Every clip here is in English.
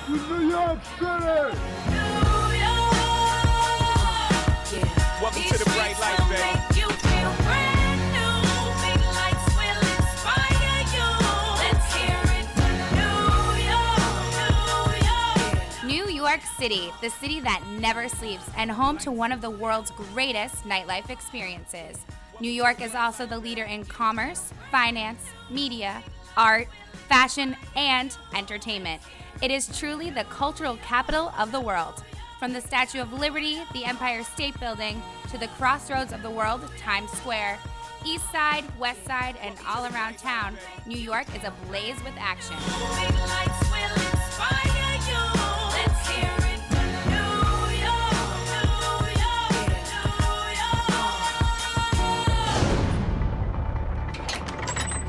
New York City! Welcome to the bright light, baby. New York City, the city that never sleeps and home to one of the world's greatest nightlife experiences. New York is also the leader in commerce, finance, media, art, fashion, and entertainment. It is truly the cultural capital of the world. From the Statue of Liberty, the Empire State Building, to the crossroads of the world, Times Square, East Side, West Side, and all around town, New York is ablaze with action.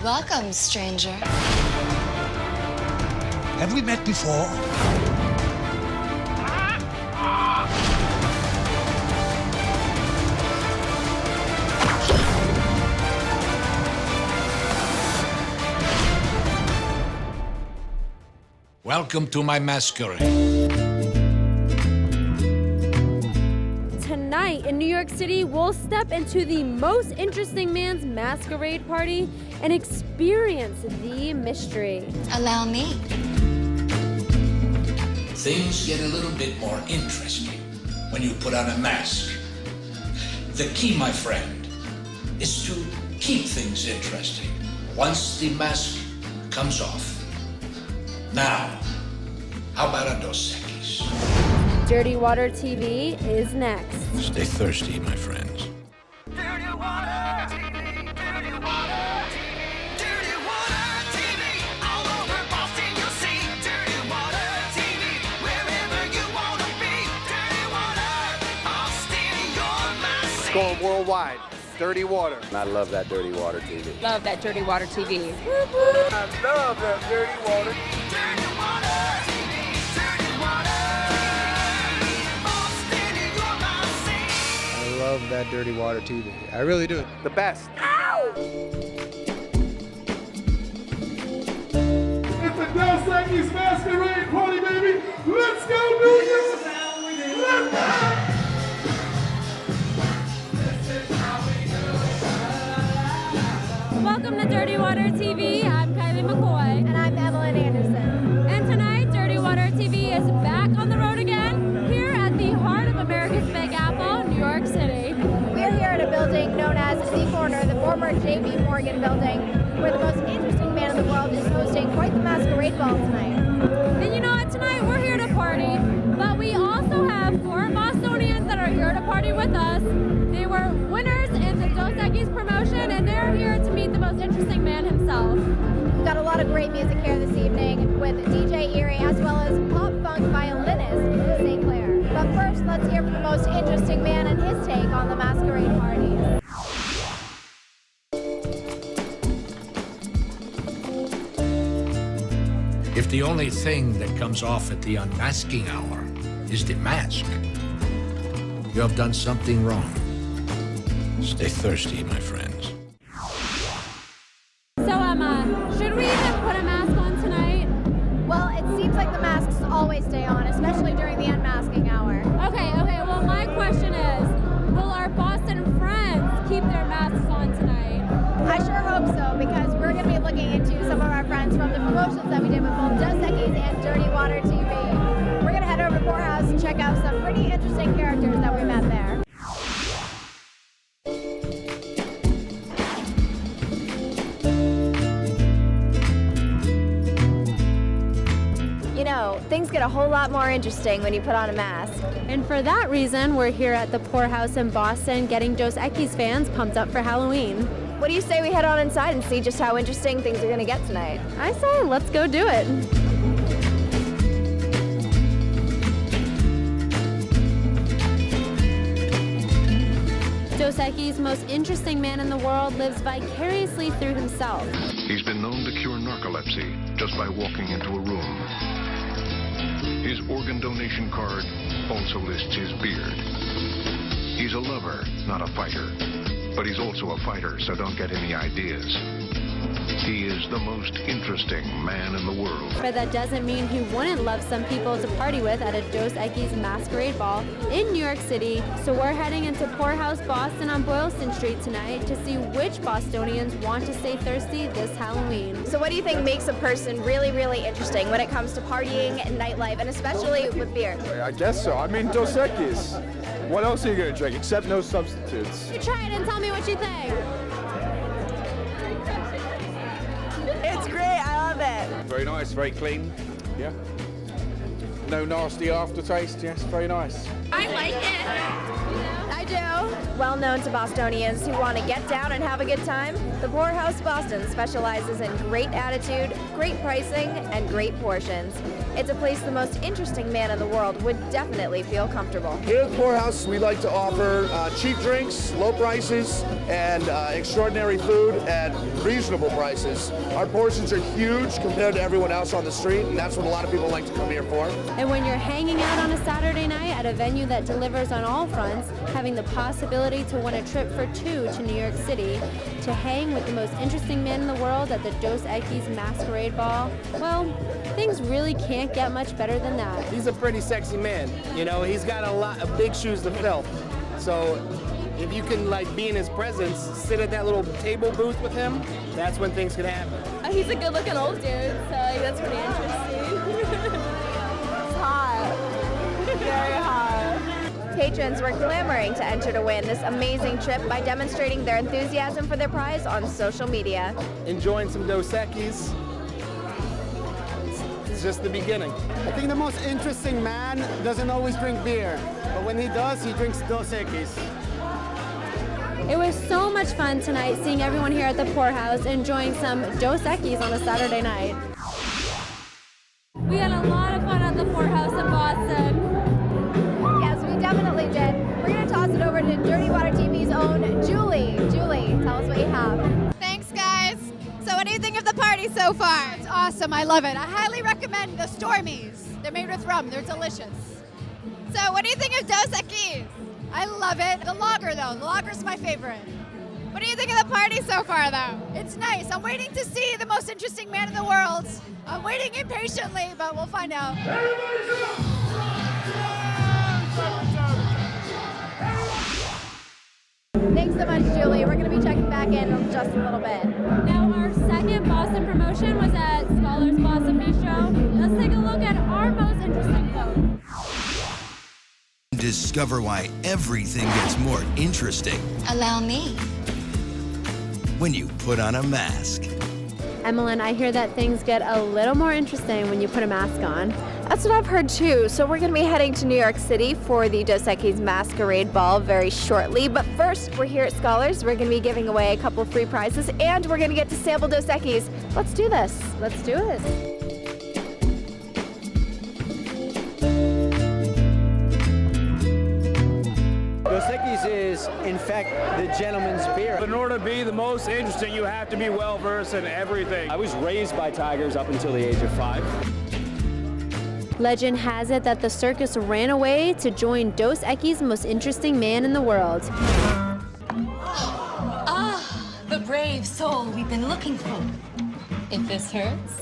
Welcome, stranger. Have we met before? Welcome to my masquerade. Tonight in New York City, we'll step into the most interesting man's masquerade party and experience the mystery. Allow me. Things get a little bit more interesting when you put on a mask. The key, my friend, is to keep things interesting once the mask comes off. Now, how about a Dos Equis? Dirty Water TV is next. Stay thirsty, my friends. Dirty water TV, dirty water TV, dirty water TV. All over Boston you'll see dirty water TV. Wherever you wanna be, dirty water. Boston, you're my city. It's going worldwide. Dirty water. I love that Dirty Water TV. Love that Dirty Water TV. I love that dirty water. Dirty water TV, dirty water. Boston, you're my city. I love that Dirty Water TV. I really do. The best. It's the Dos Equis Masquerade party, baby! Let's go, New York! Let's go! Welcome to Dirty Water TV. I'm Kylie McCoy. And I'm Evelyn Anderson. And tonight, Dirty Water TV is back on the road again, here at the heart of America's Big Apple, New York City. We're here at a building known as The Corner, the former J.B. Morgan building, where the most interesting man in the world is hosting quite the masquerade ball tonight. And you know what? Tonight we're here to party, but we also have 4 Bostonians that are here to party with us. They were winners in the Dos Equis promotion, and they're here to meet the most interesting man himself. We've got a lot of great music here this evening with DJ Erie as well as pop-funk violinist St. Clair. But first, let's hear from the most interesting man and his take on the masquerade party. If the only thing that comes off at the unmasking hour is the mask, you have done something wrong. Stay thirsty, my friends. So Emma, should we even put a mask on tonight? Well, it seems like the masks always stay on, especially during the unmasking hour. Okay, well my question is, will our Boston friends keep their masks on tonight? I sure hope so, because we're going to be looking into some of our friends from the promotions that we did with both Dos Equis and Dirty Water TV. We're going to head over to Poorhouse and check out some pretty interesting characters that we met there. You know, things get a whole lot more interesting when you put on a mask. And for that reason, we're here at the Poorhouse in Boston getting Dos Equis fans pumped up for Halloween. What do you say we head on inside and see just how interesting things are going to get tonight? I say, let's go do it. Dos Equis' most interesting man in the world lives vicariously through himself. He's been known to cure narcolepsy just by walking into a room. His organ donation card also lists his beard. He's a lover, not a fighter. But he's also a fighter, so don't get any ideas. He is the most interesting man in the world. But that doesn't mean he wouldn't love some people to party with at a Dos Equis Masquerade Ball in New York City. So we're heading into Poorhouse Boston on Boylston Street tonight to see which Bostonians want to stay thirsty this Halloween. So what do you think makes a person really, really interesting when it comes to partying and nightlife, and especially with beer? I guess so. I mean, Dos Equis. What else are you going to drink except no substitutes? You try it and tell me what you think. It's great, I love it. Very nice, very clean. Yeah. No nasty aftertaste. Yes, very nice. I like it. I do. Well known to Bostonians who want to get down and have a good time, the Poorhouse Boston specializes in great attitude, great pricing, and great portions. It's a place the most interesting man in the world would definitely feel comfortable. Here at Poorhouse, we like to offer cheap drinks, low prices, and extraordinary food at reasonable prices. Our portions are huge compared to everyone else on the street, and that's what a lot of people like to come here for. And when you're hanging out on a Saturday night at a venue that delivers on all fronts, having the possibility to win a trip for two to New York City, to hang with the most interesting man in the world at the Dos Equis Masquerade Ball, well, things really can't get much better than that. He's a pretty sexy man. You know, he's got a lot of big shoes to fill. So if you can like be in his presence, sit at that little table booth with him, that's when things can happen. He's a good-looking old dude, so that's pretty interesting. It's hot. Very hot. Patrons were clamoring to enter to win this amazing trip by demonstrating their enthusiasm for their prize on social media. Enjoying some Dos Equis. It's just the beginning. I think the most interesting man doesn't always drink beer, but when he does, he drinks Dos Equis. It was so much fun tonight seeing everyone here at the Poorhouse enjoying some Dos Equis on a Saturday night. We had a lot of fun at the Poorhouse in Boston. Yes, we definitely did. We're going to toss it over to Dirty Water TV's own Julie. Julie, tell us what you have. Thanks, guys. So what do you think of the party so far? It's awesome. I love it. I highly recommend the Stormies. They're made with rum. They're delicious. So what do you think of Dos Equis? I love it. The lager, though. The lager's my favorite. What do you think of the party so far, though? It's nice. I'm waiting to see the most interesting man in the world. I'm waiting impatiently, but we'll find out. Thanks so much, Julie. We're going to be checking back in just a little bit. Now, our second Boston promotion was at Scholars Boston Bistro. Let's take a look at our most interesting vote. Discover why everything gets more interesting. Allow me. When you put on a mask. Emmeline, I hear that things get a little more interesting when you put a mask on. That's what I've heard too. So we're going to be heading to New York City for the Dos Equis Masquerade Ball very shortly. But first, we're here at Scholars. We're going to be giving away a couple free prizes, and we're going to get to sample Dos Equis. Let's do this. Let's do it. Dos Equis is, in fact, the gentleman's beer. In order to be the most interesting, you have to be well-versed in everything. I was raised by tigers up until the age of 5. Legend has it that the circus ran away to join Dos Equis' most interesting man in the world. Ah, the brave soul we've been looking for. If this hurts,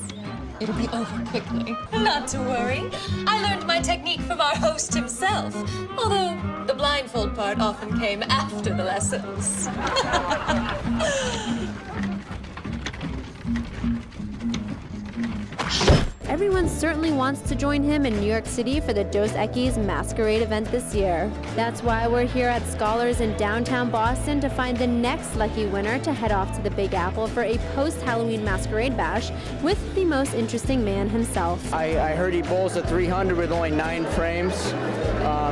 it'll be over quickly. Not to worry. I learned my technique from our host himself, although the blindfold part often came after the lessons. Everyone certainly wants to join him in New York City for the Dos Equis Masquerade event this year. That's why we're here at Scholars in downtown Boston to find the next lucky winner to head off to the Big Apple for a post-Halloween Masquerade Bash with the most interesting man himself. I heard he bowls a 300 with only 9 frames.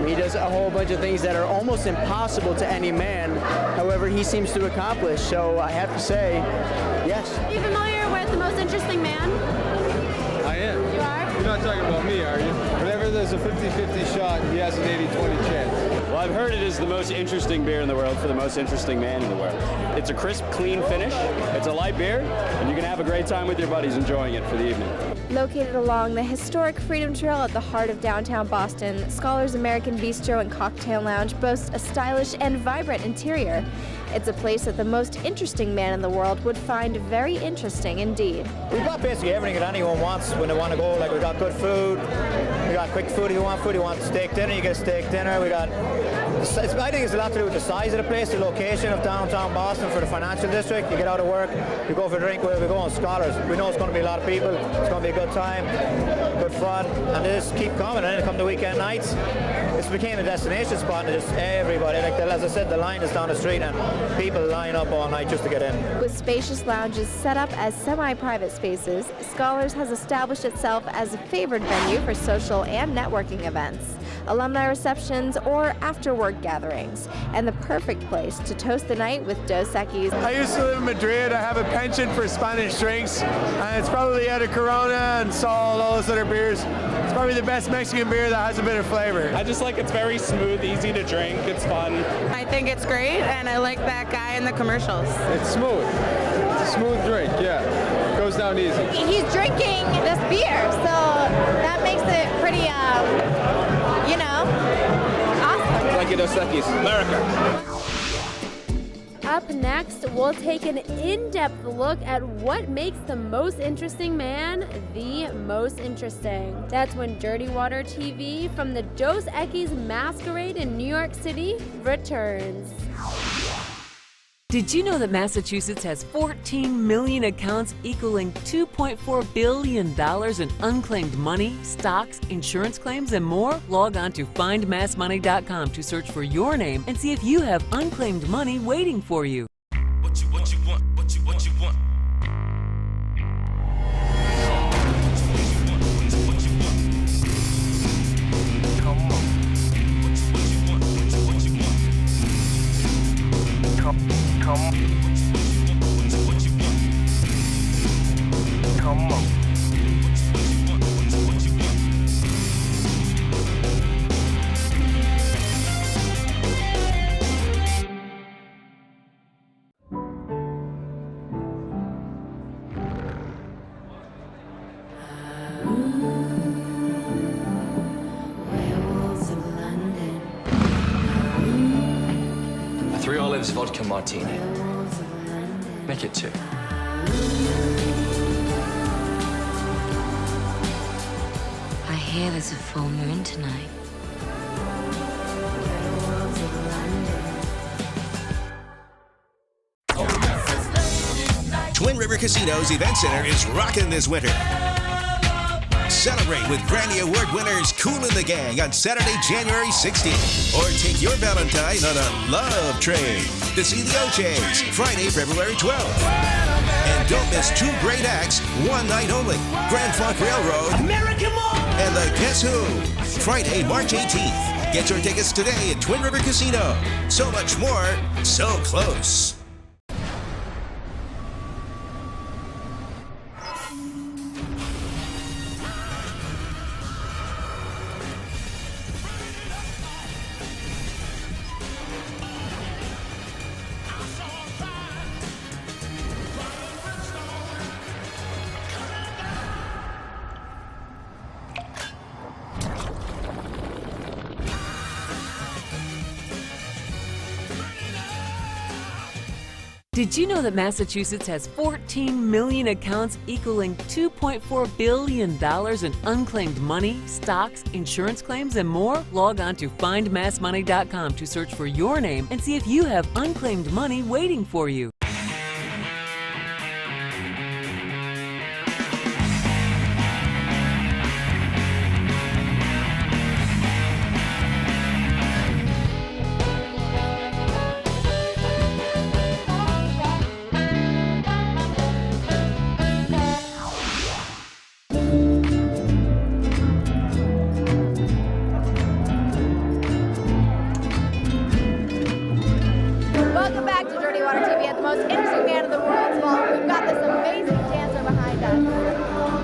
He does a whole bunch of things that are almost impossible to any man. However, he seems to accomplish. So I have to say, yes. Are you familiar with the most interesting man? I am. You are? You're not talking about me, are you? Whenever there's a 50-50 shot, he has an 80-20 chance. Well, I've heard it is the most interesting beer in the world for the most interesting man in the world. It's a crisp, clean finish. It's a light beer, and you can have a great time with your buddies enjoying it for the evening. Located along the historic Freedom Trail at the heart of downtown Boston, Scholar's American Bistro and Cocktail Lounge boasts a stylish and vibrant interior. It's a place that the most interesting man in the world would find very interesting indeed. We've got basically everything that anyone wants when they want to go. Like, we got good food, we got quick food if you want food, you want steak dinner, you get a steak dinner. We got, I think it's a lot to do with the size of the place, the location of downtown Boston for the financial district. You get out of work, you go for a drink, where we go on Scholars. We know it's going to be a lot of people, it's going to be a good time, good fun, and they just keep coming. And then come the weekend nights, it became a destination spot, and just everybody, like as I said, the line is down the street and people line up all night just to get in. With spacious lounges set up as semi-private spaces, Scholars has established itself as a favored venue for social and networking events, alumni receptions, or after-work gatherings, and the perfect place to toast the night with Dos Equis. I used to live in Madrid. I have a penchant for Spanish drinks, and it's probably out of Corona and Sol, all those other beers. It's probably the best Mexican beer that has a bit of flavor. I just like it's very smooth, easy to drink, it's fun. I think it's great, and I like that guy in the commercials. It's smooth. It's a smooth drink, yeah. Goes down easy. He's drinking this beer, so that makes it pretty, you know, awesome. Like Dos Equis, America. Up next, we'll take an in-depth look at what makes the most interesting man the most interesting. That's when Dirty Water TV from the Dos Equis Masquerade in New York City returns. Did you know that Massachusetts has 14 million accounts equaling $2.4 billion in unclaimed money, stocks, insurance claims, and more? Log on to findmassmoney.com to search for your name and see if you have unclaimed money waiting for you. What you want, what you want. Come on. Come on. Come on. A 3 olives vodka martini. Make it 2. I hear there's a full moon tonight. Twin River Casino's Event Center is rocking this winter. Celebrate with Grammy Award winners Kool and the Gang on Saturday, January 16th. Or take your Valentine on a love train to see the O'Jays Friday, February 12th. And don't miss 2 great acts, one night only. Grand Funk Railroad American Mall and the Guess Who, Friday, March 18th. Get your tickets today at Twin River Casino. So much more, so close. Did you know that Massachusetts has 14 million accounts equaling $2.4 billion in unclaimed money, stocks, insurance claims, and more? Log on to findmassmoney.com to search for your name and see if you have unclaimed money waiting for you. Welcome back to Dirty Water TV at the most interesting man in the world's vault. We've got this amazing dancer behind us.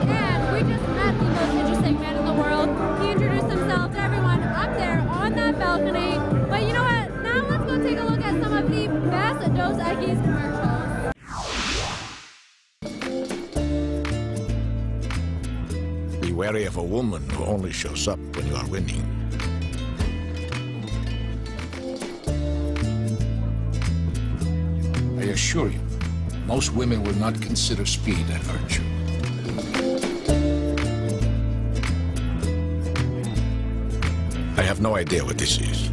And we just met the most interesting man in the world. He introduced himself to everyone up there on that balcony, but you take a look at some of the best Dos Equis commercials. Be wary of a woman who only shows up when you are winning. I assure you, most women will not consider speed a virtue. I have no idea what this is.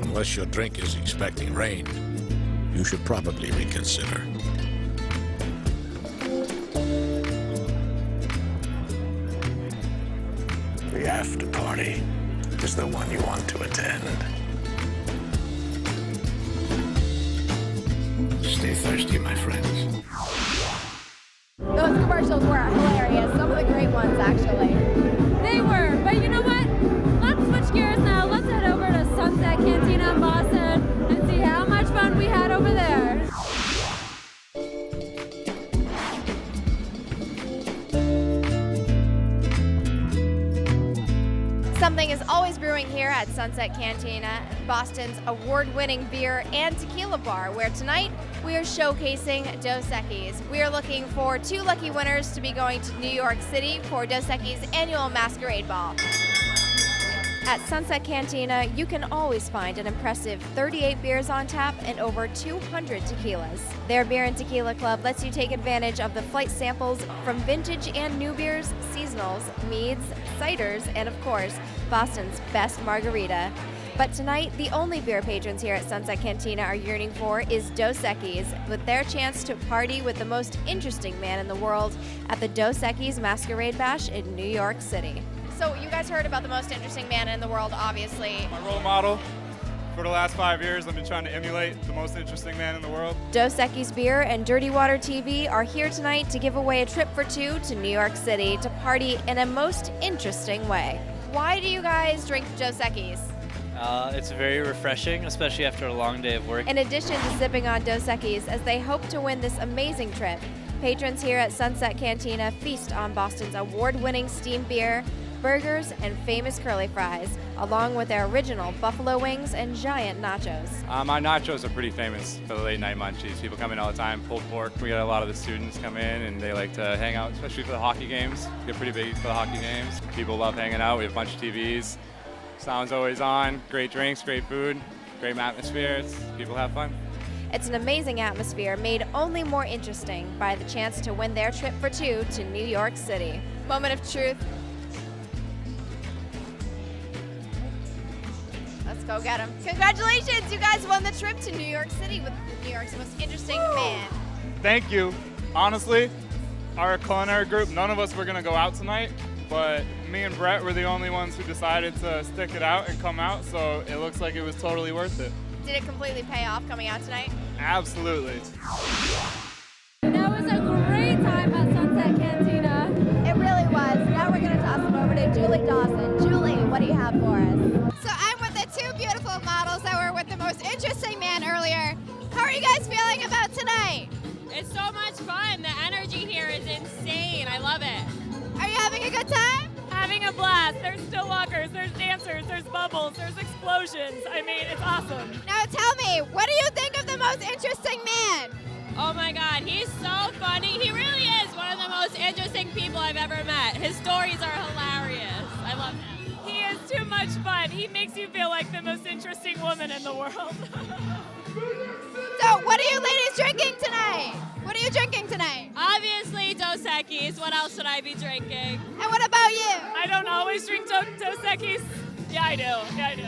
Unless your drink is expecting rain, you should probably reconsider. The after party is the one you want to attend. Stay thirsty, my friends. Those commercials were hilarious. Some of the great ones, actually. They were, but you know what? Let's switch gears now. Let's head over to Sunset Cantina in Boston and see how much fun we had over there. Something is always brewing here at Sunset Cantina, Boston's award-winning beer and tequila bar, where tonight we are showcasing Dos Equis. We are looking for 2 lucky winners to be going to New York City for Dos Equis' annual Masquerade Ball. At Sunset Cantina, you can always find an impressive 38 beers on tap and over 200 tequilas. Their Beer and Tequila Club lets you take advantage of the flight samples from vintage and new beers, seasonals, meads, ciders, and of course, Boston's best margarita. But tonight, the only beer patrons here at Sunset Cantina are yearning for is Dos Equis, with their chance to party with the most interesting man in the world at the Dos Equis Masquerade Bash in New York City. So you guys heard about the most interesting man in the world, obviously. My role model for the last 5 years, I've been trying to emulate the most interesting man in the world. Dos Equis Beer and Dirty Water TV are here tonight to give away a trip for 2 to New York City to party in a most interesting way. Why do you guys drink Dos Equis? It's very refreshing, especially after a long day of work. In addition to sipping on Dos Equis, as they hope to win this amazing trip, patrons here at Sunset Cantina feast on Boston's award-winning steamed beer, burgers, and famous curly fries, along with their original buffalo wings and giant nachos. My nachos are pretty famous for the late night munchies. People come in all the time, pulled pork. We got a lot of the students come in and they like to hang out, especially for the hockey games. Get pretty big for the hockey games. People love hanging out. We have a bunch of TVs. Sound's always on. Great drinks, great food, great atmosphere. People have fun. It's an amazing atmosphere made only more interesting by the chance to win their trip for 2 to New York City. Moment of truth. Let's go get him. Congratulations, you guys won the trip to New York City with New York's most interesting man. Thank you. Honestly, our culinary group, none of us were going to go out tonight, but me and Brett were the only ones who decided to stick it out and come out, so it looks like it was totally worth it. Did it completely pay off coming out tonight? Absolutely. That was a great time at Sunset Cantina. It really was. Now we're going to toss them over to Julie Dawson. Julie, what do you have for us? So I'm with the 2 beautiful models that were with the most interesting man earlier. How are you guys feeling about tonight? It's so much fun. The energy here is insane. I love it. Are you having a good time? Having a blast. There's still walkers, there's dancers, there's bubbles, there's explosions. I mean, it's awesome. Now tell me, what do you think of the most interesting man? Oh my God, he's so funny. He really is one of the most interesting people I've ever met. His stories are hilarious. I love him. He is too much fun. He makes you feel like the most interesting woman in the world. So what are you ladies drinking tonight? What are you drinking tonight? Obviously Dos Equis. What else should I be drinking? And what about you? I don't always drink Dos Equis. Yeah, I do. Yeah, I do.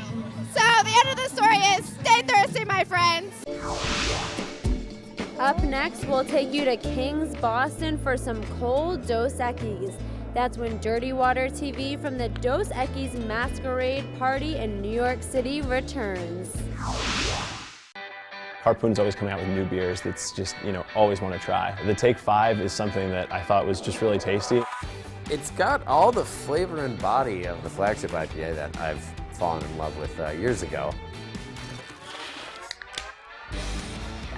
So the end of the story is stay thirsty, my friends. Up next, we'll take you to King's Boston for some cold Dos Equis. That's when Dirty Water TV from the Dos Equis Masquerade Party in New York City returns. Harpoon's always coming out with new beers that's just, always want to try. The Take 5 is something that I thought was just really tasty. It's got all the flavor and body of the flagship IPA that I've fallen in love with years ago.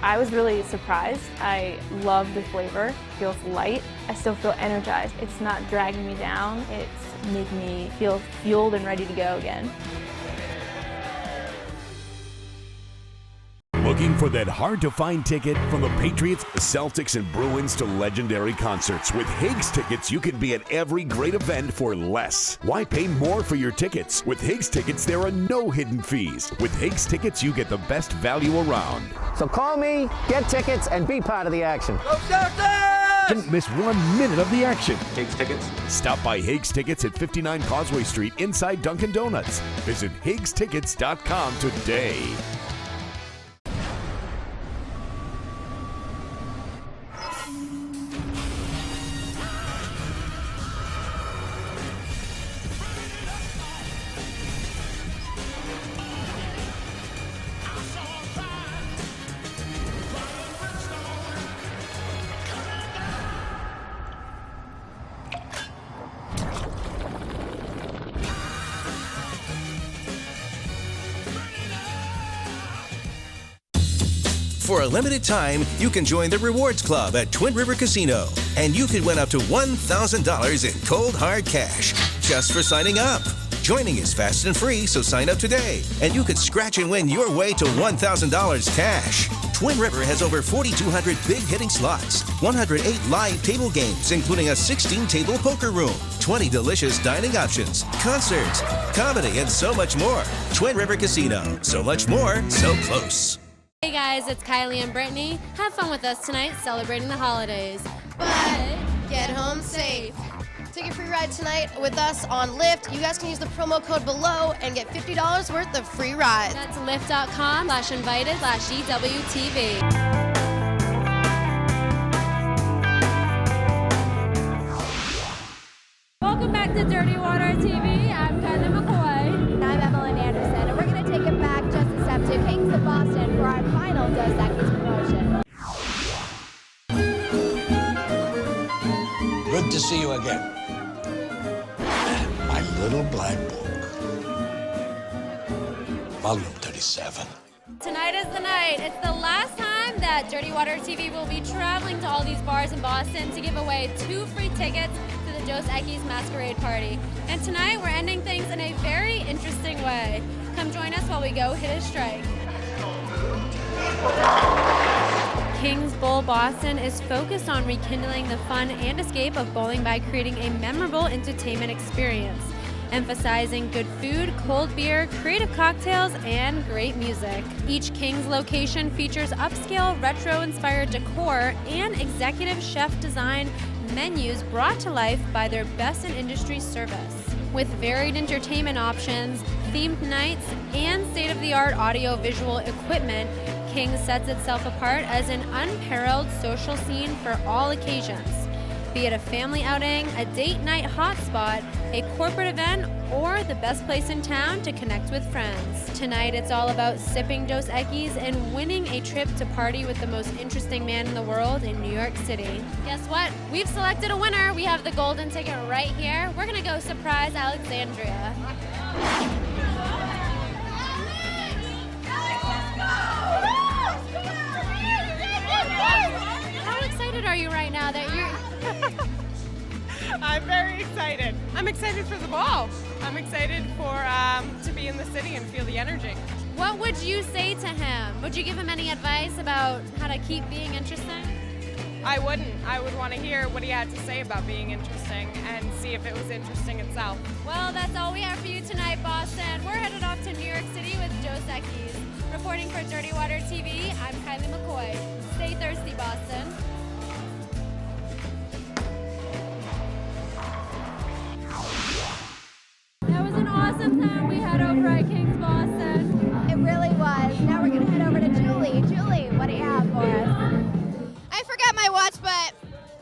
I was really surprised. I love the flavor. It feels light. I still feel energized. It's not dragging me down. It's make me feel fueled and ready to go again. Looking for that hard-to-find ticket? From the Patriots, Celtics, and Bruins to legendary concerts, with Higgs tickets, you can be at every great event for less. Why pay more for your tickets? With Higgs tickets, there are no hidden fees. With Higgs tickets, you get the best value around. So call me, get tickets, and be part of the action. Go Celtics! Don't miss 1 minute of the action. Higgs tickets? Stop by Higgs tickets at 59 Causeway Street inside Dunkin' Donuts. Visit HiggsTickets.com today. For a limited time, you can join the Rewards Club at Twin River Casino, and you could win up to $1,000 in cold hard cash just for signing up. Joining is fast and free, so sign up today, and you could scratch and win your way to $1,000 cash. Twin River has over 4,200 big-hitting slots, 108 live table games, including a 16-table poker room, 20 delicious dining options, concerts, comedy, and so much more. Twin River Casino. So much more, so close. Hey guys, it's Kylie and Brittany. Have fun with us tonight celebrating the holidays. But get home safe. Take a free ride tonight with us on Lyft. You guys can use the promo code below and get $50 worth of free rides. That's lyft.com/invited/DWTV. Welcome back to Dirty Water TV. I'm Kylie McCoy. And I'm Evelyn Anderson, and we're going to take it back just a step to Kings of Boston for our final Dos Equis promotion. Good to see you again. My little black book. Volume 37. Tonight is the night. It's the last time that Dirty Water TV will be traveling to all these bars in Boston to give away 2 free tickets to the Dos Equis Masquerade party. And tonight we're ending things in a very interesting way. Come join us while we go hit a strike. Kings Bowl Boston is focused on rekindling the fun and escape of bowling by creating a memorable entertainment experience, emphasizing good food, cold beer, creative cocktails, and great music. Each Kings location features upscale, retro-inspired decor and executive chef design menus brought to life by their best-in-industry service. With varied entertainment options, themed nights, and state-of-the-art audio-visual equipment, Kings sets itself apart as an unparalleled social scene for all occasions. Be it a family outing, a date night hotspot, a corporate event, or the best place in town to connect with friends. Tonight it's all about sipping Dos Equis and winning a trip to party with the most interesting man in the world in New York City. Guess what? We've selected a winner. We have the golden ticket right here. We're gonna go surprise Alexandria. How excited are you right now that you're... I'm very excited. I'm excited for the ball. I'm excited for to be in the city and feel the energy. What would you say to him? Would you give him any advice about how to keep being interesting? I wouldn't. I would want to hear what he had to say about being interesting and see if it was interesting itself. Well, that's all we have for you tonight, Boston. We're headed off to New York City with Dos Equis. Reporting for Dirty Water TV, I'm Kylie McCoy. Stay thirsty, Boston. That was an awesome time we had over at Kings Boston. It really was. Now we're going to head over to Julie. Julie, what do you have for us? I forgot my watch, but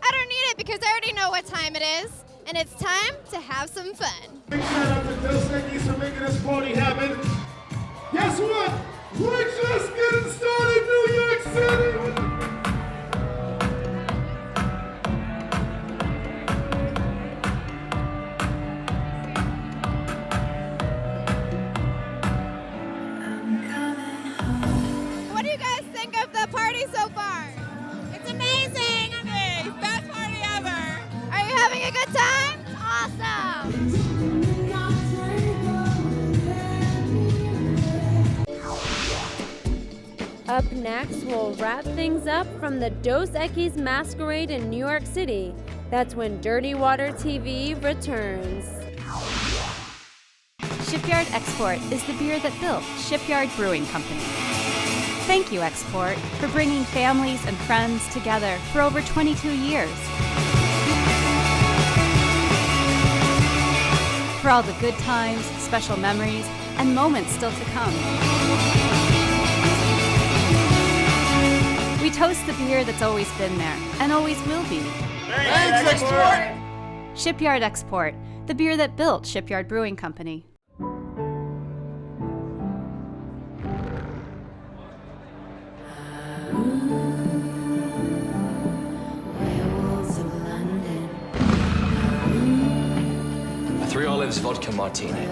I don't need it because I already know what time it is, and it's time to have some fun. Big shout out to Dos Equis for making this party happen. Guess what? We're just getting started, New York City! What do you guys think of the party so far? It's amazing! Best party ever! Are you having a good time? It's awesome! Up next, we'll wrap things up from the Dos Equis Masquerade in New York City. That's when Dirty Water TV returns. Shipyard Export is the beer that built Shipyard Brewing Company. Thank you, Export, for bringing families and friends together for over 22 years. For all the good times, special memories, and moments still to come. We toast the beer that's always been there and always will be. Thanks, Export! Shipyard Export, the beer that built Shipyard Brewing Company. A 3 olives vodka martini.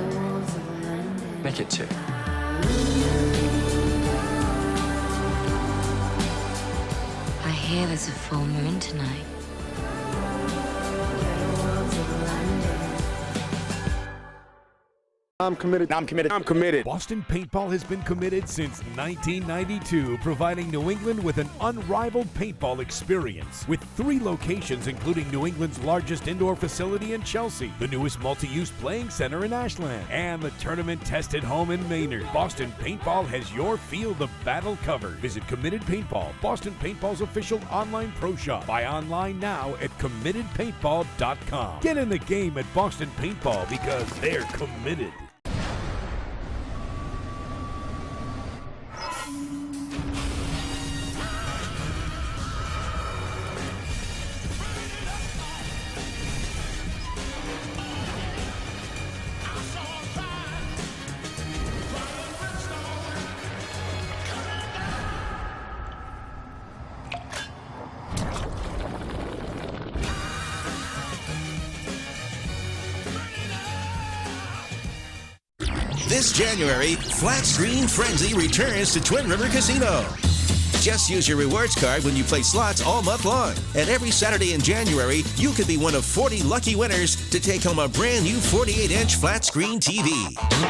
Make it 2. I hear there's a full moon tonight. I'm committed. I'm committed. I'm committed. Boston Paintball has been committed since 1992, providing New England with an unrivaled paintball experience. With 3 locations, including New England's largest indoor facility in Chelsea, the newest multi-use playing center in Ashland, and the tournament-tested home in Maynard, Boston Paintball has your field of battle covered. Visit Committed Paintball, Boston Paintball's official online pro shop. Buy online now at committedpaintball.com. Get in the game at Boston Paintball because they're committed. This January, Flat Screen Frenzy returns to Twin River Casino. Just use your rewards card when you play slots all month long. And every Saturday in January, you could be one of 40 lucky winners to take home a brand new 48-inch flat screen TV.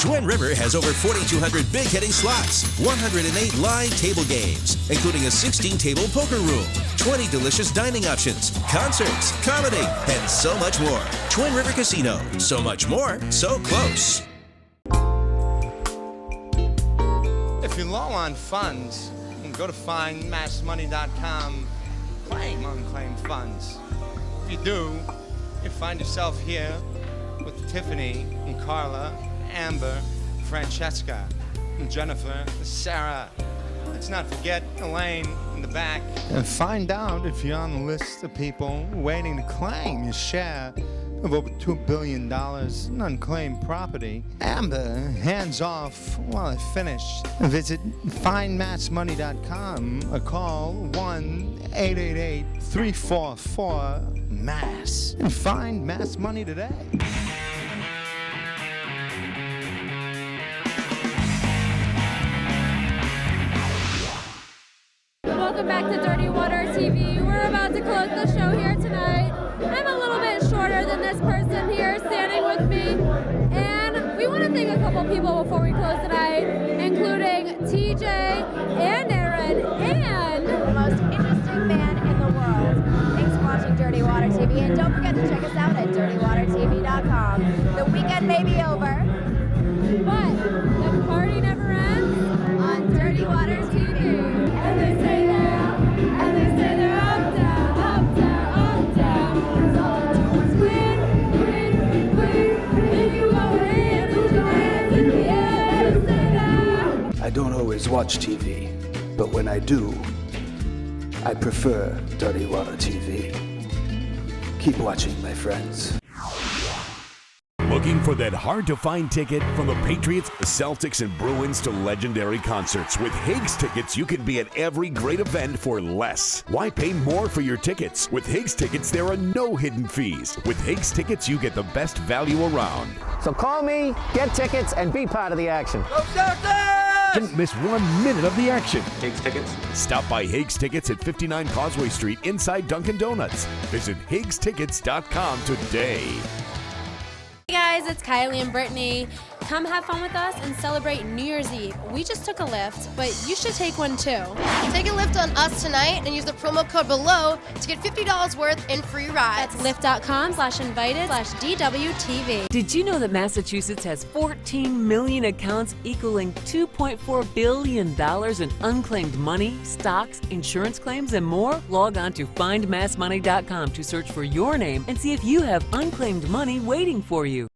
Twin River has over 4,200 big-hitting slots, 108 live table games, including a 16-table poker room, 20 delicious dining options, concerts, comedy, and so much more. Twin River Casino. So much more, so close. If you're low on funds, go to findmassmoney.com, claim unclaimed funds. If you do, you find yourself here with Tiffany and Carla, Amber, Francesca, and Jennifer, Sarah. Let's not forget Elaine in the back. And find out if you're on the list of people waiting to claim your share of over $2 billion in unclaimed property. Amber, hands off while I finish. Visit findmassmoney.com or call 1-888-344-MASS and find Mass Money today. Welcome back to Dirty Water TV. We're about to close the show here tonight. I'm a little bit shorter than this person here standing with me. And we want to thank a couple people before we close tonight, including TJ and Aaron and the most interesting man in the world. Thanks for watching Dirty Water TV. And don't forget to check us out at dirtywatertv.com. The weekend may be over, but the party never ends on Dirty Water TV. And they say they're up, and they say they're up, down, up, down, up, down. 'Cause all I do is win, win, win. If you go in, put your hands in the air, say that. I don't always watch TV, but when I do, I prefer Dirty Water TV. Keep watching, my friends. Looking for that hard-to-find ticket? From the Patriots, Celtics, and Bruins to legendary concerts, with Higgs tickets, you can be at every great event for less. Why pay more for your tickets? With Higgs tickets, there are no hidden fees. With Higgs tickets, you get the best value around. So call me, get tickets, and be part of the action. Go Celtics! Don't miss 1 minute of the action. Higgs tickets. Stop by Higgs Tickets at 59 Causeway Street inside Dunkin' Donuts. Visit HiggsTickets.com today. guys, it's Kylie and Brittany. Come have fun with us and celebrate New Year's Eve. We just took a Lyft, but you should take one too. Take a Lyft on us tonight and use the promo code below to get $50 worth in free rides. That's lyft.com/invited/DWTV. Did you know that Massachusetts has 14 million accounts equaling $2.4 billion in unclaimed money, stocks, insurance claims, and more? Log on to findmassmoney.com to search for your name and see if you have unclaimed money waiting for you.